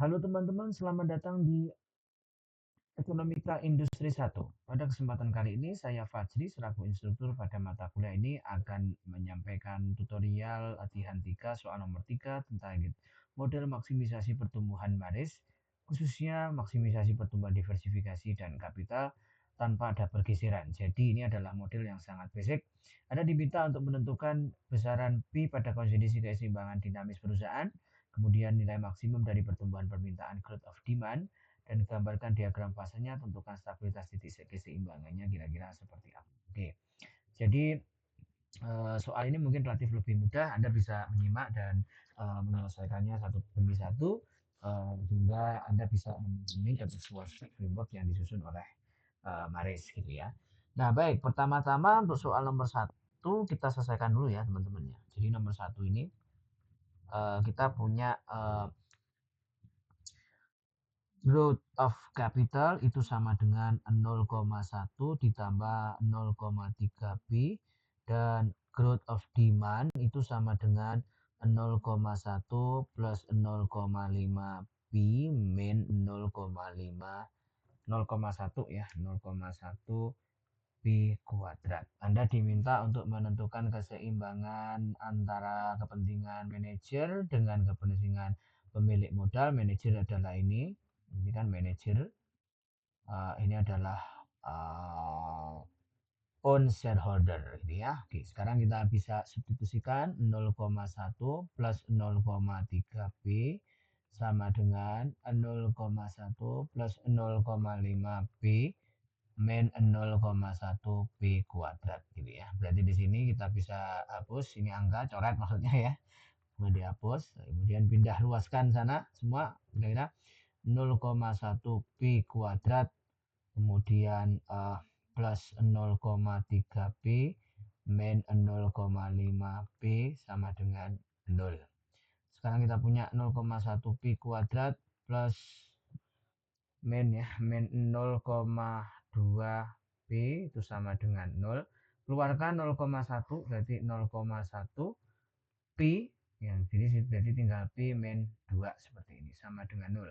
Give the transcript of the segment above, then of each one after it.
Halo teman-teman, selamat datang di Ekonomika Industri 1. Pada kesempatan kali ini, saya Fajri selaku instruktur pada mata kuliah ini akan menyampaikan tutorial latihan 3 soal nomor 3 tentang model maksimisasi pertumbuhan baris, khususnya maksimisasi pertumbuhan diversifikasi dan kapital tanpa ada pergeseran. Jadi ini adalah model yang sangat basic. Anda diminta untuk menentukan besaran P pada kondisi keseimbangan dinamis perusahaan, kemudian nilai maksimum dari pertumbuhan permintaan growth of demand, dan gambarkan diagram fasenya, tentukan stabilitas titik keseimbangannya kira-kira seperti apa. Oke, jadi soal ini mungkin relatif lebih mudah, Anda bisa menyimak dan menyelesaikannya satu demi satu hingga Anda bisa memahami evaluasi framework yang disusun oleh Maris gitu ya. Nah baik, pertama-tama untuk soal nomor 1 kita selesaikan dulu ya teman-teman ya. Jadi nomor 1 ini kita punya growth of capital itu sama dengan 0,1 ditambah 0,3 B, dan growth of demand itu sama dengan 0,1 plus 0,5 B min 0,1 ya, 0,1 B kuadrat. Anda diminta untuk menentukan keseimbangan antara kepentingan manajer dengan kepentingan pemilik modal. Manajer adalah ini kan manajer. Ini adalah own shareholder gitu ya. Oke, sekarang kita bisa substitusikan 0,1 plus 0,3 B sama dengan 0,1 plus 0,5 B min 0,1 B kuadrat gitu ya. Berarti di sini kita bisa hapus ini angka, coret maksudnya ya. Kemudian dihapus, kemudian pindah luaskan sana semua kira-kira 0,1 B kuadrat, kemudian plus 0,3 B min 0,5 B sama dengan 0. Sekarang kita punya 0,1 B kuadrat plus min ya, min 0,2 B itu sama dengan 0. Keluarkan 0,1 berarti 0,1 P ya, jadi berarti tinggal P min 2 seperti ini sama dengan 0.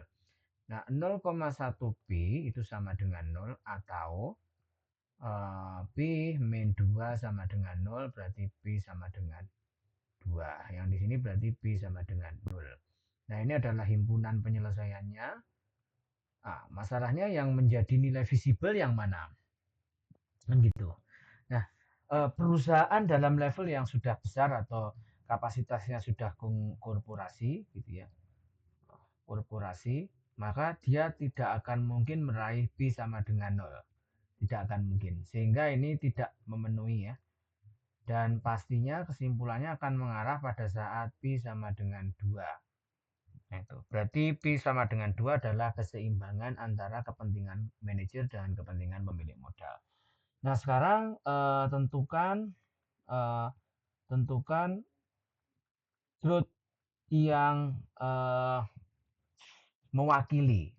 Nah, 0,1 P itu sama dengan 0 atau P min 2 sama dengan 0, berarti P sama dengan 2. Yang di sini berarti P sama dengan 0. Nah, ini adalah himpunan penyelesaiannya. Masalahnya yang menjadi nilai visible yang mana? Kan gitu. Nah, perusahaan dalam level yang sudah besar atau kapasitasnya sudah korporasi gitu ya. Korporasi, maka dia tidak akan mungkin meraih P sama dengan 0. Tidak akan mungkin. Sehingga ini tidak memenuhi ya. Dan pastinya kesimpulannya akan mengarah pada saat P sama dengan 2. Nah, itu. Berarti P sama dengan 2 adalah keseimbangan antara kepentingan manajer dan kepentingan pemilik modal. Nah, sekarang tentukan growth yang mewakili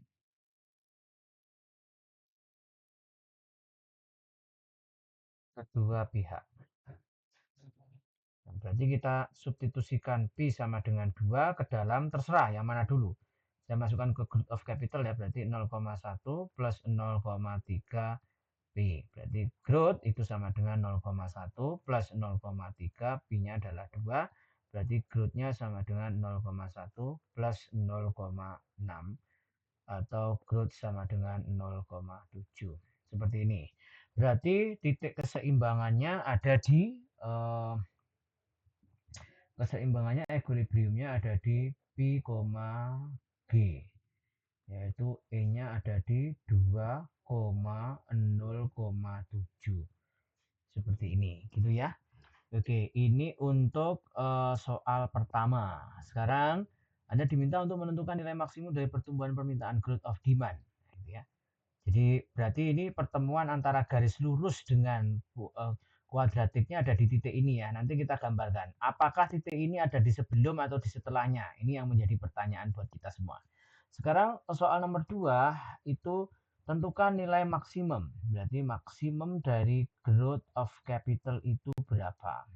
kedua pihak. Nah, berarti kita substitusikan P sama dengan 2 ke dalam terserah yang mana dulu. Saya masukkan ke growth of capital ya, berarti 0,1 plus 0,3 P. Berarti growth itu sama dengan 0,1 plus 0,3, P-nya adalah 2. Berarti growth-nya sama dengan 0,1 plus 0,6 atau growth sama dengan 0,7. Seperti ini. Berarti titik keseimbangannya ada di keseimbangannya, equilibriumnya ada di P, G, yaitu E-nya ada di 2,0,7 seperti ini gitu ya. Oke, ini untuk soal pertama. Sekarang Anda diminta untuk menentukan nilai maksimum dari pertumbuhan permintaan growth of demand gitu ya. Jadi berarti ini pertemuan antara garis lurus dengan kuadratiknya ada di titik ini ya. Nanti kita gambarkan. Apakah titik ini ada di sebelum atau di setelahnya? Ini yang menjadi pertanyaan buat kita semua. Sekarang soal nomor 2 itu tentukan nilai maksimum. Berarti maksimum dari growth of capital itu berapa?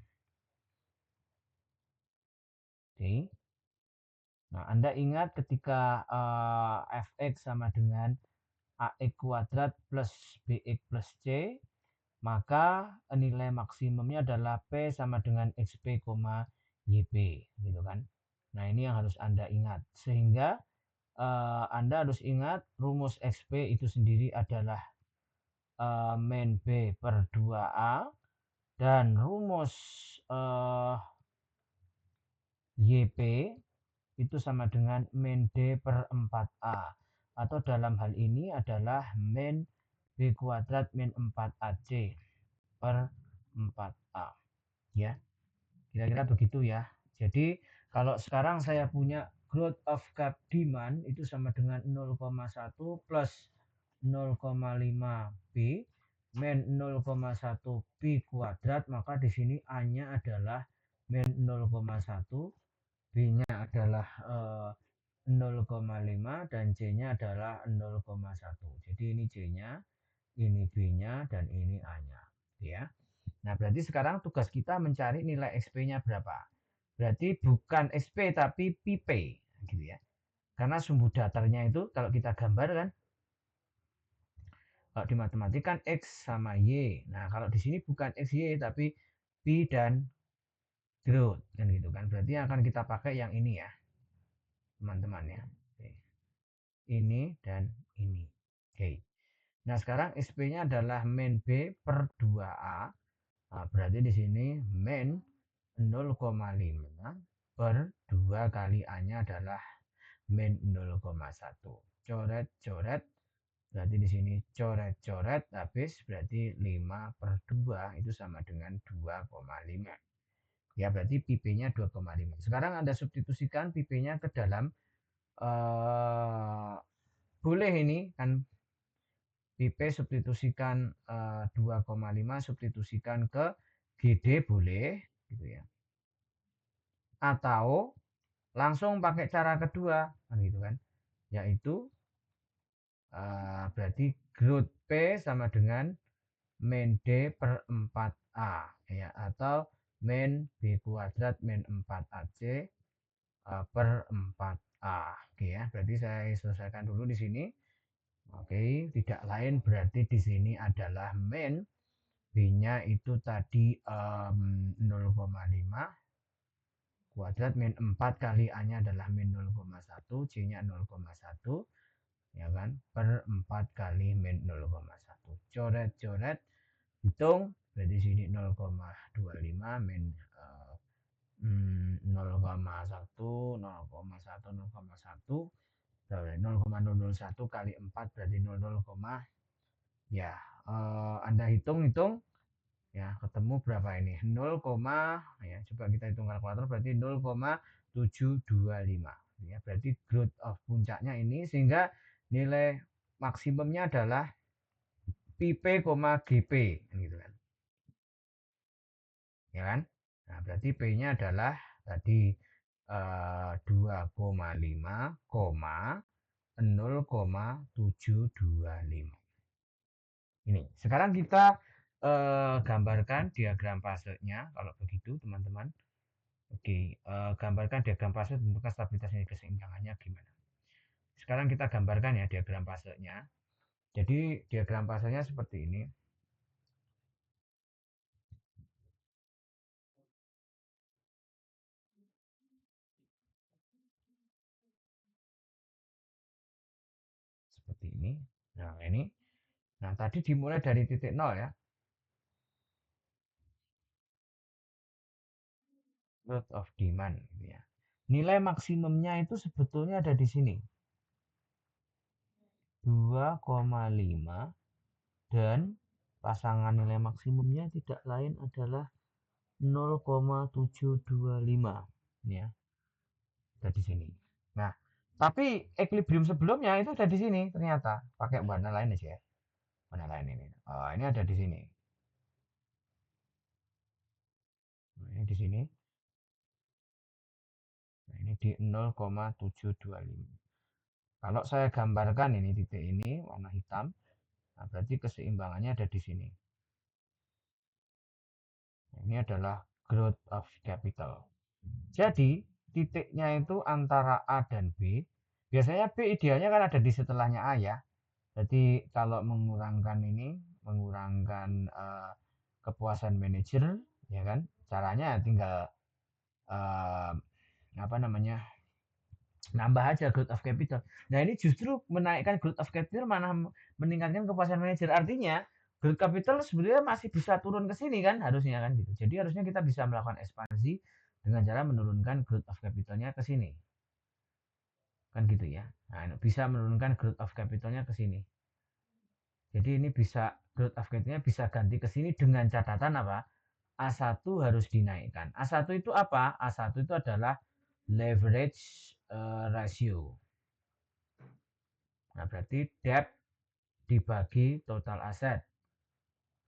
Oke. Nah, Anda ingat ketika fx sama dengan ax kuadrat plus bx plus c, maka nilai maksimumnya adalah P sama dengan XP, YP, gitu kan. Nah, ini yang harus Anda ingat. Sehingga Anda harus ingat rumus XP itu sendiri adalah min B per 2A, dan rumus YP itu sama dengan min D per 4A, atau dalam hal ini adalah min B kuadrat min 4AC per 4A, ya. Kira-kira begitu ya. Jadi kalau sekarang saya punya growth of cap demand itu sama dengan 0,1 plus 0,5 B min 0,1 B kuadrat, maka di sini A-nya adalah min 0,1, B-nya adalah 0,5, dan C-nya adalah 0,1. Jadi ini C-nya, ini B-nya, dan ini A-nya, ya. Nah, berarti sekarang tugas kita mencari nilai XP-nya berapa. Berarti bukan XP tapi PP, gitu ya. Karena sumbu datarnya itu kalau kita gambar kan, kalau di matematika kan X sama Y. Nah, kalau di sini bukan X, Y, tapi P dan growth, kan gitu kan. Berarti akan kita pakai yang ini ya, teman-teman ya. Oke. Ini dan ini. Oke. Nah, sekarang XP-nya adalah min B per 2A. Nah, berarti di sini min 0,5 per 2 kali A-nya adalah min 0,1. Coret-coret, berarti di sini coret-coret habis, berarti 5 per 2 itu sama dengan 2,5. Ya, berarti PP-nya 2,5. Sekarang Anda substitusikan PP-nya ke dalam boleh ini kan, PP substitusikan 2,5 substitusikan ke GD boleh, gitu ya. Atau langsung pakai cara kedua, kan gitu kan, yaitu berarti growth P sama dengan min D per 4A, ya, atau min B kuadrat min 4AC per 4A. Oke ya, berarti saya selesaikan dulu di sini. Oke, tidak lain berarti di sini adalah min B-nya itu tadi 0,5 kuadrat min 4 kali A-nya adalah min 0,1, C-nya 0,1, ya kan, per 4 kali min 0,1. Coret-coret, hitung, berarti sini 0,25 min 0,1, 0,1, 0,1, 0,001 kali 4 berarti 00, ya, Anda hitung-hitung, ya, ketemu berapa ini? 0, ya, coba kita hitung kalkulator, berarti 0,725, ya, berarti growth of puncaknya ini, sehingga nilai maksimumnya adalah PP, GP, gitu kan. Ya kan? Nah, berarti P-nya adalah tadi 2,5, 0,725. Ini. Sekarang kita gambarkan diagram fasenya kalau begitu, teman-teman. Oke, gambarkan diagram fase tentukan stabilitas nilai keseimbangannya gimana. Sekarang kita gambarkan ya diagram fasenya. Jadi diagram fasenya seperti ini. Seperti ini. Nah, ini. Nah, tadi dimulai dari titik 0 ya. Growth of demand, gitu ya. Nilai maksimumnya itu sebetulnya ada di sini. 2,5, dan pasangan nilai maksimumnya tidak lain adalah 0,725, ya. Ada di sini. Nah, tapi equilibrium sebelumnya itu ada di sini ternyata. Pakai warna lain aja ya. Warna lain ini. Oh, ini ada di sini. Nah, ini di sini. Nah, ini di 0,725. Kalau saya gambarkan ini titik ini warna hitam, nah berarti keseimbangannya ada di sini. Nah, ini adalah growth of capital. Jadi titiknya itu antara A dan B. Biasanya B idealnya kan ada di setelahnya A ya. Jadi kalau mengurangkan kepuasan manajer, ya kan? Caranya tinggal eh, apa namanya, nambah aja growth of capital. Nah ini justru menaikkan growth of capital mana meningkatkan kepuasan manajer. Artinya growth capital sebenarnya masih bisa turun ke sini kan harusnya kan gitu. Jadi harusnya kita bisa melakukan ekspansi dengan cara menurunkan growth of capitalnya ke sini kan gitu ya. Nah bisa menurunkan growth of capitalnya ke sini. Jadi ini bisa growth of capitalnya bisa ganti ke sini dengan catatan apa? A1 harus dinaikkan. A1 itu apa? A1 itu adalah leverage ratio. Nah, berarti debt dibagi total aset.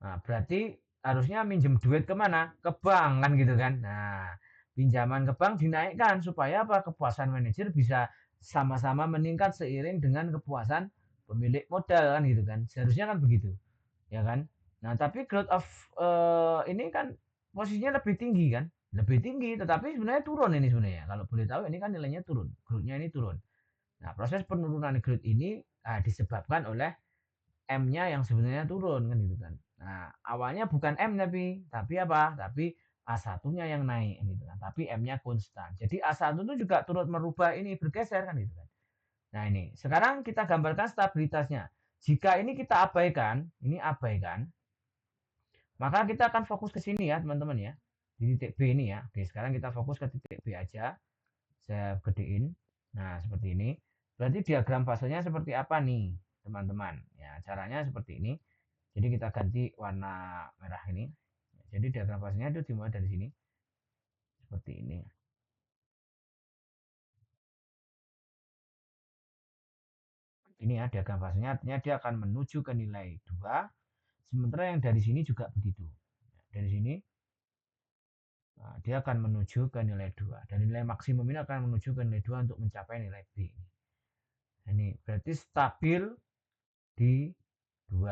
Nah, berarti harusnya minjem duit kemana? Ke bank kan gitu kan. Nah, pinjaman ke bank dinaikkan supaya apa? Kepuasan manajer bisa sama-sama meningkat seiring dengan kepuasan pemilik modal kan gitu kan. Seharusnya kan begitu, ya kan? Nah, tapi growth of ini kan posisinya lebih tinggi kan? Lebih tinggi, tetapi sebenarnya turun ini sebenarnya. Kalau boleh tahu ini kan nilainya turun, growth-nya ini turun. Nah, proses penurunan growth ini disebabkan oleh M-nya yang sebenarnya turun kan gitu kan. Nah, awalnya bukan M tapi apa? Tapi A1-nya yang naik gitu kan. Tapi M-nya konstan. Jadi A1 itu juga turut merubah ini bergeser kan gitu kan. Nah, ini. Sekarang kita gambarkan stabilitasnya. Jika ini kita abaikan, ini abaikan, maka kita akan fokus ke sini ya, teman-teman ya. Di titik B ini ya. Oke, sekarang kita fokus ke titik B aja. Saya gedein. Nah, seperti ini. Berarti diagram fasenya seperti apa nih, teman-teman? Ya, caranya seperti ini. Jadi kita ganti warna merah ini. Jadi diagram fasenya itu dimulai dari sini. Seperti ini. Ini ya diagram fasenya artinya dia akan menuju ke nilai 2. Sementara yang dari sini juga begitu. Dari sini dia akan menuju ke nilai 2. Dan nilai maksimum ini akan menuju ke nilai 2 untuk mencapai nilai B. Ini berarti stabil di 2.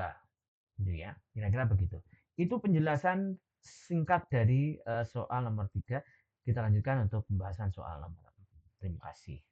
Gitu ya. Kira-kira begitu. Itu penjelasan singkat dari soal nomor 3. Kita lanjutkan untuk pembahasan soal nomor 4. Terima kasih.